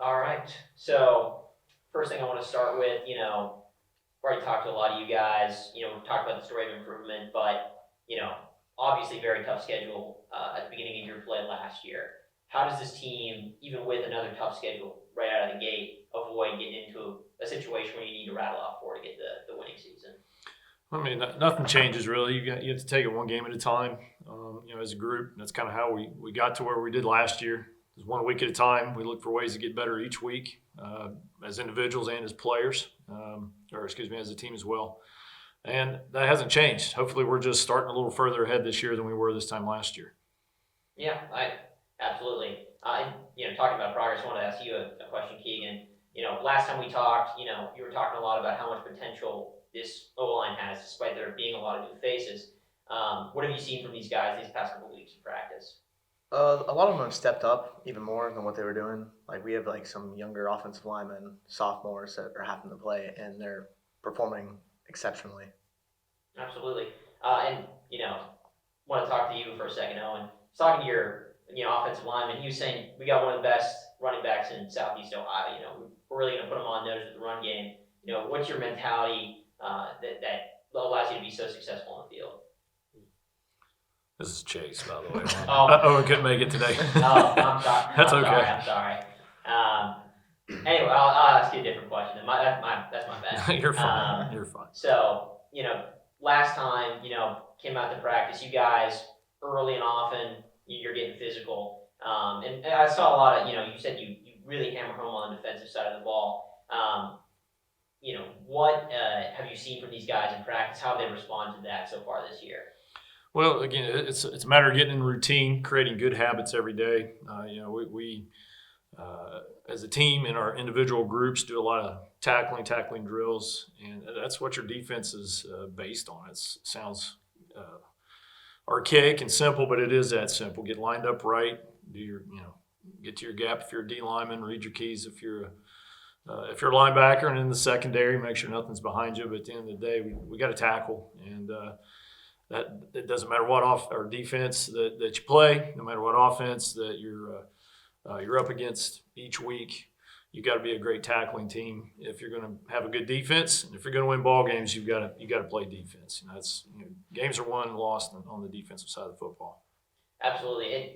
All right. So first thing I want to start with, already talked to a lot of you guys. We've talked about the story of improvement, but obviously very tough schedule at the beginning of your play last year. How does this team, even with another tough schedule right out of the gate, avoid getting into a situation where you need to rattle off four to get the winning season? I mean, nothing changes really. You have to take it one game at a time. As a group, that's kind of how we got to where we did last year. It's one week at a time. We look for ways to get better each week, as individuals and as players, or excuse me, as a team as well. And that hasn't changed. Hopefully, we're just starting a little further ahead this year than we were this time last year. Yeah, I absolutely. Talking about progress, I want to ask you a question, Keegan. Last time we talked, you were talking a lot about how much potential this O line has, despite there being a lot of new faces. What have you seen from these guys these past couple weeks of practice? A lot of them have stepped up even more than what they were doing. Like we have like some younger offensive linemen, sophomores that are having to play, and they're performing exceptionally. Absolutely. And want to talk to you for a second, Owen. I was talking to your offensive lineman. He was saying we got one of the best running backs in Southeast Ohio. We're really going to put him on notice with the run game. What's your mentality that allows you to be so successful on the field? This is Chase, by the way. Oh, Owen couldn't make it today. oh, I'm sorry. That's I'm okay. sorry. I'm sorry. Anyway, I'll ask you a different question. That's my bad. You're fine. You're fine. So, last time, came out to practice, you guys early and often, you're getting physical. And I saw a lot of, you said you really hammer home on the defensive side of the ball. What have you seen from these guys in practice? How have they responded to that so far this year? Well, again, it's a matter of getting in routine, creating good habits every day. We as a team in our individual groups do a lot of tackling drills, and that's what your defense is based on. It sounds archaic and simple, but it is that simple. Get lined up right. Get to your gap if you're a D lineman. Read your keys if you're a linebacker, and in the secondary, make sure nothing's behind you. But at the end of the day, we got to tackle, and that it doesn't matter what off or defense that you play, no matter what offense that you're up against each week. You got to be a great tackling team if you're going to have a good defense, and if you're going to win ball games, you got to play defense. Games are won and lost on the defensive side of the football. Absolutely. And,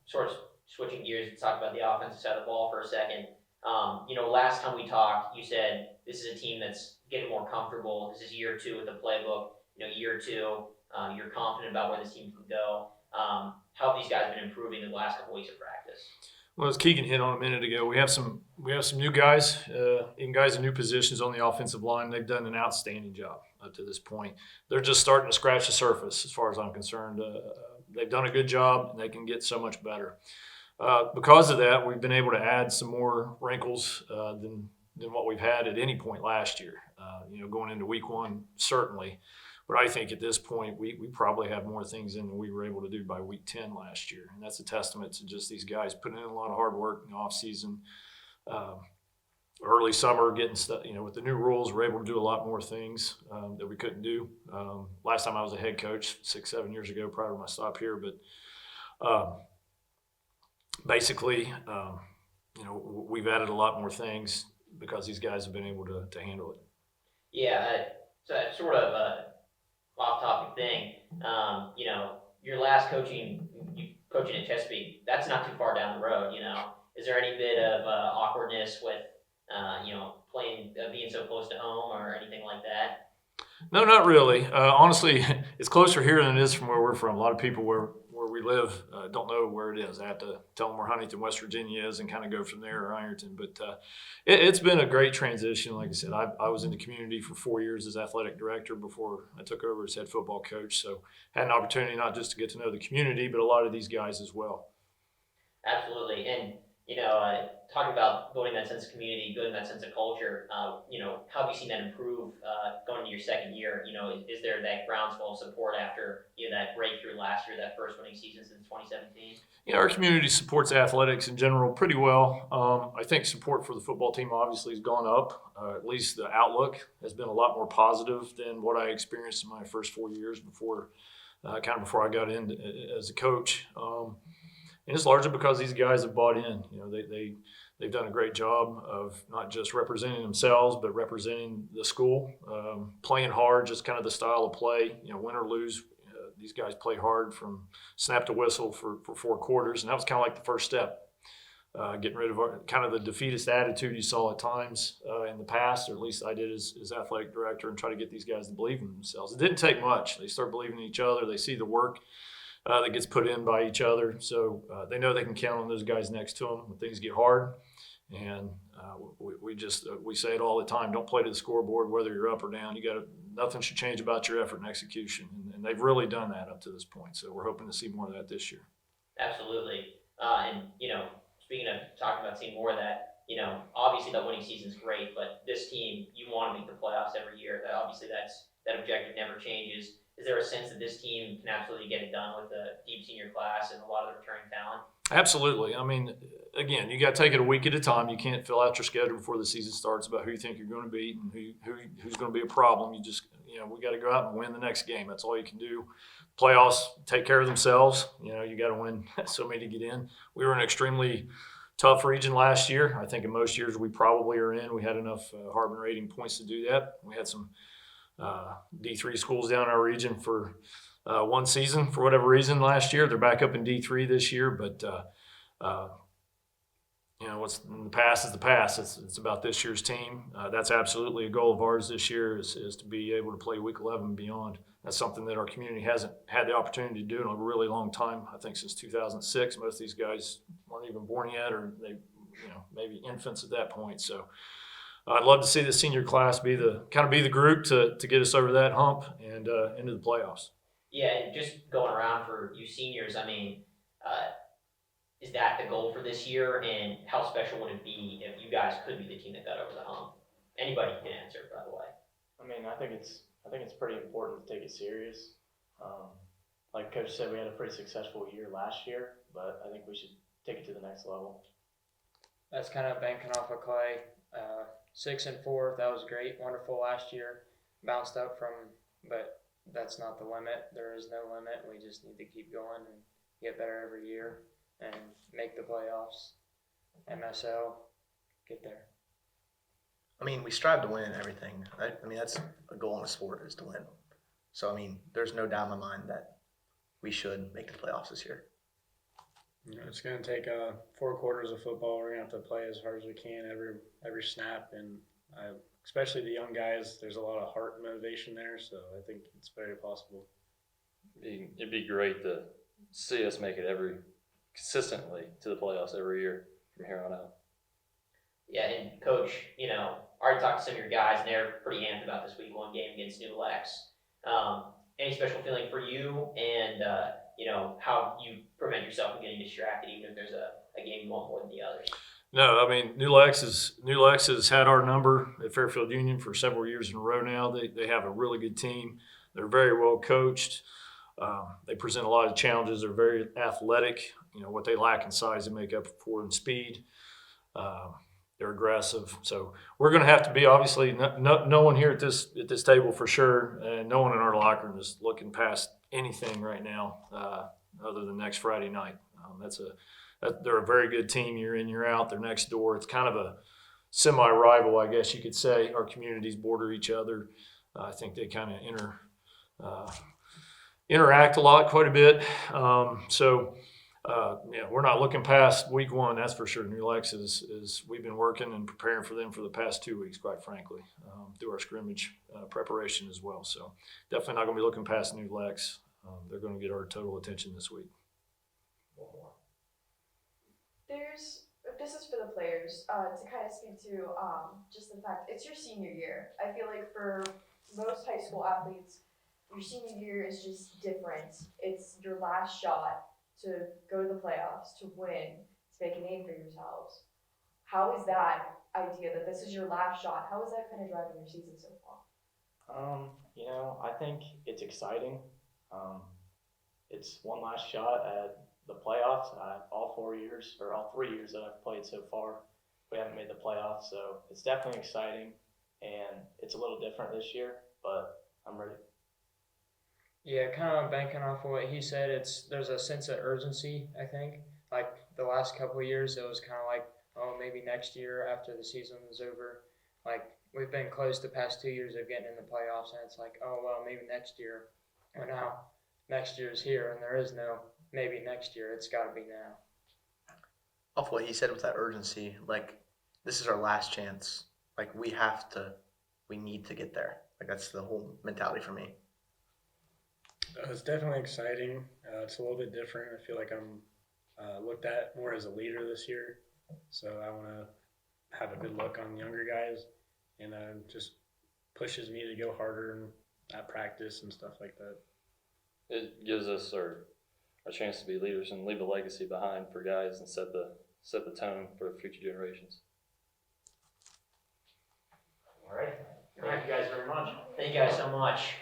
sort of switching gears to talk about the offensive side of the ball for a second. Last time we talked, you said this is a team that's getting more comfortable. This is year two with the playbook. Year two, you're confident about where this team can go. How have these guys been improving in the last couple weeks of practice? Well, as Keegan hit on a minute ago, we have some new guys, and guys in new positions on the offensive line. They've done an outstanding job up to this point. They're just starting to scratch the surface, as far as I'm concerned. They've done a good job, and they can get so much better. Because of that, we've been able to add some more wrinkles than what we've had at any point last year. Going into week one, certainly. But I think at this point, we probably have more things in than we were able to do by week 10 last year. And that's a testament to just these guys putting in a lot of hard work in the offseason. Early summer, getting stuff, with the new rules, we're able to do a lot more things that we couldn't do. Last time I was a head coach 6-7 years ago prior to my stop here. But basically, we've added a lot more things because these guys have been able to handle it. Yeah, so that's sort of a off-topic thing. Your last coaching at Chesapeake, that's not too far down the road. Is there any bit of awkwardness with playing, being so close to home or anything like that? No, not really. Honestly, it's closer here than it is from where we're from. A lot of people where we live don't know where it is. I have to tell them where Huntington, West Virginia is and kind of go from there, or Ironton. But it's been a great transition. Like I said, I was in the community for 4 years as athletic director before I took over as head football coach. So had an opportunity not just to get to know the community, but a lot of these guys as well. Absolutely. And, talking about building that sense of community, building that sense of culture, how have you seen that improve going into your second year? Is there that groundswell of support after that breakthrough last year, that first winning season since 2017? Our community supports athletics in general pretty well. I think support for the football team obviously has gone up. At least the outlook has been a lot more positive than what I experienced in my first 4 years before I got in as a coach. And it's largely because these guys have bought in. they've done a great job of not just representing themselves, but representing the school, playing hard, just kind of the style of play, win or lose. These guys play hard from snap to whistle for 4 quarters, and that was kind of like the first step. Getting rid of kind of the defeatist attitude you saw at times in the past, or at least I did as athletic director, and try to get these guys to believe in themselves. It didn't take much. They start believing in each other. They see the work that gets put in by each other, so they know they can count on those guys next to them when things get hard. And we say it all the time: don't play to the scoreboard, whether you're up or down. Nothing should change about your effort and execution, and they've really done that up to this point. So we're hoping to see more of that this year. Absolutely, and speaking of talking about seeing more of that, obviously that winning season's great, but this team, you want to make the playoffs every year. Obviously, that objective never changes. Is there a sense that this team can absolutely get it done with a deep senior class and a lot of the returning talent? Absolutely. I mean, again, you got to take it a week at a time. You can't fill out your schedule before the season starts about who you think you're going to beat and who's going to be a problem. You just, we got to go out and win the next game. That's all you can do. Playoffs take care of themselves. You got to win so many to get in. We were in an extremely tough region last year. I think in most years we probably are in. We had enough Harbin rating points to do that. We had some D3 schools down in our region for one season for whatever reason last year. They're back up in D3 this year, but what's in the past is the past. It's about this year's team. That's absolutely a goal of ours this year is to be able to play Week 11 and beyond. That's something that our community hasn't had the opportunity to do in a really long time. I think since 2006, most of these guys weren't even born yet, or they, maybe infants at that point. So I'd love to see the senior class be the group to get us over that hump and into the playoffs. Yeah, and just going around for you seniors, I mean, is that the goal for this year? And how special would it be if you guys could be the team that got over the hump? Anybody can answer, by the way. I mean, I think it's pretty important to take it serious. Like Coach said, we had a pretty successful year last year, but I think we should take it to the next level. That's kind of banking off of Clay. 6-4, that was great, wonderful last year. Bounced up but that's not the limit. There is no limit. We just need to keep going and get better every year and make the playoffs. MSL, get there. I mean, we strive to win everything. I mean, that's a goal in a sport is to win. So, I mean, there's no doubt in my mind that we should make the playoffs this year. It's going to take 4 quarters of football. We're going to have to play as hard as we can every snap, and especially the young guys. There's a lot of heart and motivation there, so I think it's very possible. It'd be great to see us make it consistently to the playoffs every year from here on out. Yeah, and Coach, I already talked to some of your guys, and they're pretty amped about this Week 1 game against New Lex. Any special feeling for you, and how you prevent yourself from getting distracted, even if there's a game you want more than the others? No, I mean, New Lex has had our number at Fairfield Union for several years in a row now. They have a really good team. They're very well coached. They present a lot of challenges. They're very athletic. What they lack in size, they make up for in speed. They're aggressive. So we're going to have to be, obviously, no one here at this table for sure, and no one in our locker room is looking past anything right now other than next Friday night. They're a very good team year in, year out. They're next door. It's kind of a semi-rival, I guess you could say. Our communities border each other. I think they kind of interact a lot, quite a bit. We're not looking past Week 1, that's for sure. New Lex is we've been working and preparing for them for the past 2 weeks, quite frankly, through our scrimmage preparation as well. So definitely not going to be looking past New Lex. They're going to get our total attention this week. This is for the players, to kind of speak to just the fact it's your senior year. I feel like for most high school athletes, your senior year is just different. It's your last shot to go to the playoffs, to win, to make a name for yourselves. How is that idea that this is your last shot? How is that kind of driving your season so far? I think it's exciting. It's one last shot at the playoffs. All 3 years that I've played so far, we haven't made the playoffs, so it's definitely exciting, and it's a little different this year, but I'm ready. Yeah, kind of banking off of what he said, there's a sense of urgency, I think. Like the last couple of years, it was kind of like, oh well, maybe next year after the season is over, like we've been close the past 2 years of getting in the playoffs, and it's like, oh well, maybe next year. Well, now next year's here, and there is no maybe next year. It's got to be now. Off what he said with that urgency, like this is our last chance. Like we need to get there. Like that's the whole mentality for me. It's definitely exciting. It's a little bit different. I feel like I'm looked at more as a leader this year, so I want to have a good look on younger guys, and just pushes me to go harder at practice and stuff like that. It gives us our chance to be leaders and leave a legacy behind for guys and set the tone for future generations. All right. Thank you guys very much. Thank you guys so much.